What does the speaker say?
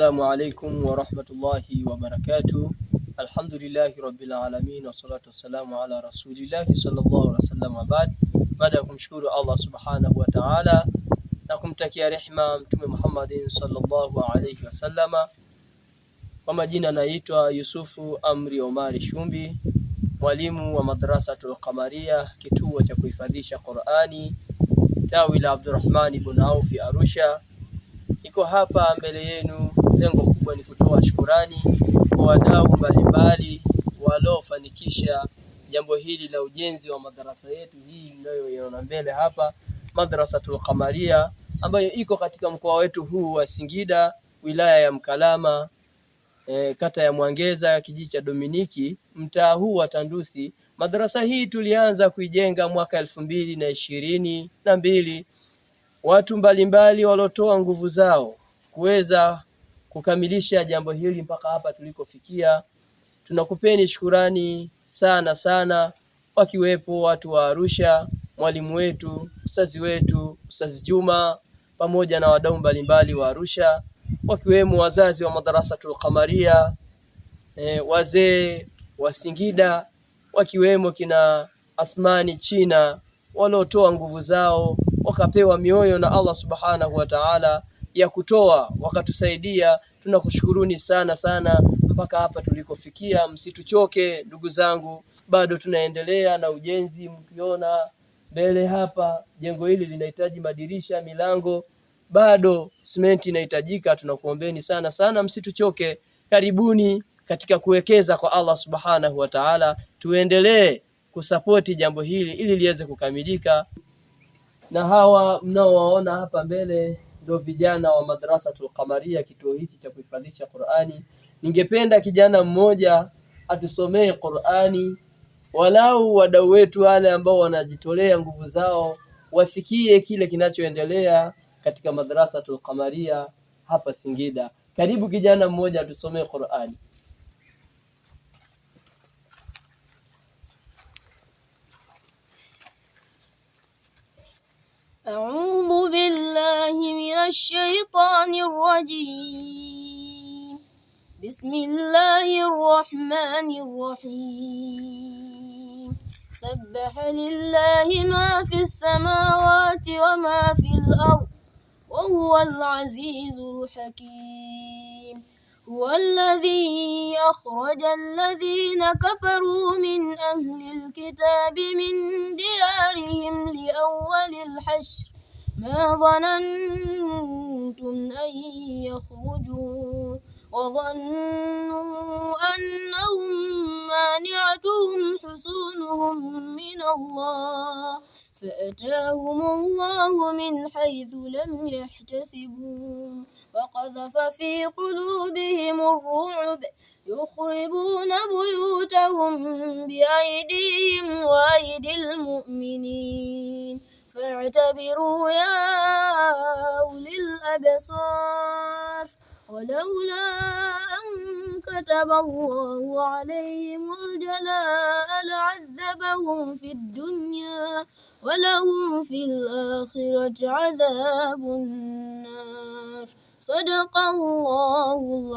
السلام عليكم ورحمة الله وبركاته. الحمد لله رب العالمين والصلاة والسلام على رسول الله صلى الله عليه وسلم. Baada ya kumshukuru Allah subhanahu wa ta'ala na kumtakia rehema Mtume Muhammadin sallallahu alayhi wasallama. Kwa majina naitwa Yusufu Amri Omari Shumbi, mwalimu wa Madrasatul Qamaria, kituo cha kuhifadhisha Qur'ani, tawi la Abdurrahman ibn Auf Arusha. Niko hapa mbele yenu, lengo kubwa ni kutoa shukrani kwa wadau mbalimbali waliofanikisha jambo hili la ujenzi wa madarasa yetu hii mnayoiona mbele hapa, Madrasatul Qamaria, ambayo iko katika mkoa wetu huu wa Singida, wilaya ya Mkalama, kata ya Mwangeza, kijiji cha Dominiki, mtaa huu wa Tandusi. Madrasa hii tulianza kuijenga mwaka 2022. Watu mbalimbali walotoa nguvu zao kuweza kukamilisha jambo hili mpaka hapa tulikofikia. Tunakupeni shukurani sana sana, wakiwepo watu wa Arusha, mwalimu wetu, Ustazi Juma, pamoja na wadau mbalimbali wa Arusha, wakiwemo wazazi wa Madrasatul Qamaria, wazee wa Singida, wakiwemo kina Athmani China, walotoa nguvu zao, wakapewa mioyo na Allah subhanahu wa ta'ala ya kutoa, wakatusaidia. Tunakushukuruni sana sana mpaka hapa tulikofikia. Msituchoke ndugu zangu, bado tunaendelea na ujenzi. Mkiona mbele hapa jengo hili linahitaji madirisha, milango, bado simenti inahitajika. Tunakuombeni sana sana msituchoke. Karibuni katika kuwekeza kwa Allah subhanahu wa ta'ala. Tuendelee kusapoti jambo hili ili liweze kukamilika. Na hawa mnaowaona hapa mbele ndio vijana wa Madrasatul Qamaria, kituo hiki cha kuhifadhisha Qur'ani. Ningependa kijana mmoja atusomee Qur'ani, walau wadau wetu wale ambao wanajitolea nguvu zao wasikie kile kinachoendelea katika Madrasatul Qamaria hapa Singida. Karibu kijana mmoja atusomee Qur'ani. أعوذ بالله من الشيطان الرجيم. بسم الله الرحمن الرحيم. سبح لله ما في السماوات وما في الأرض وهو العزيز الحكيم. هو الذي أخرج الذين كفروا من أهل الكتاب من ديارهم لأول الحشر ما ظننتم أن يخرجوا وظنوا أنهم مانعتهم حصونهم من الله فأتاهم الله من حيث لم يحتسبوا وقذف في قلوبهم الرعب يخربون بيوتهم بأيديهم وأيدي المؤمنين فاعتبروا يا أولي الأبصار. ولولا أن كتب الله عليهم الجلاء لعذبهم في الدنيا ولهم في الآخرة عذاب النار. صدق الله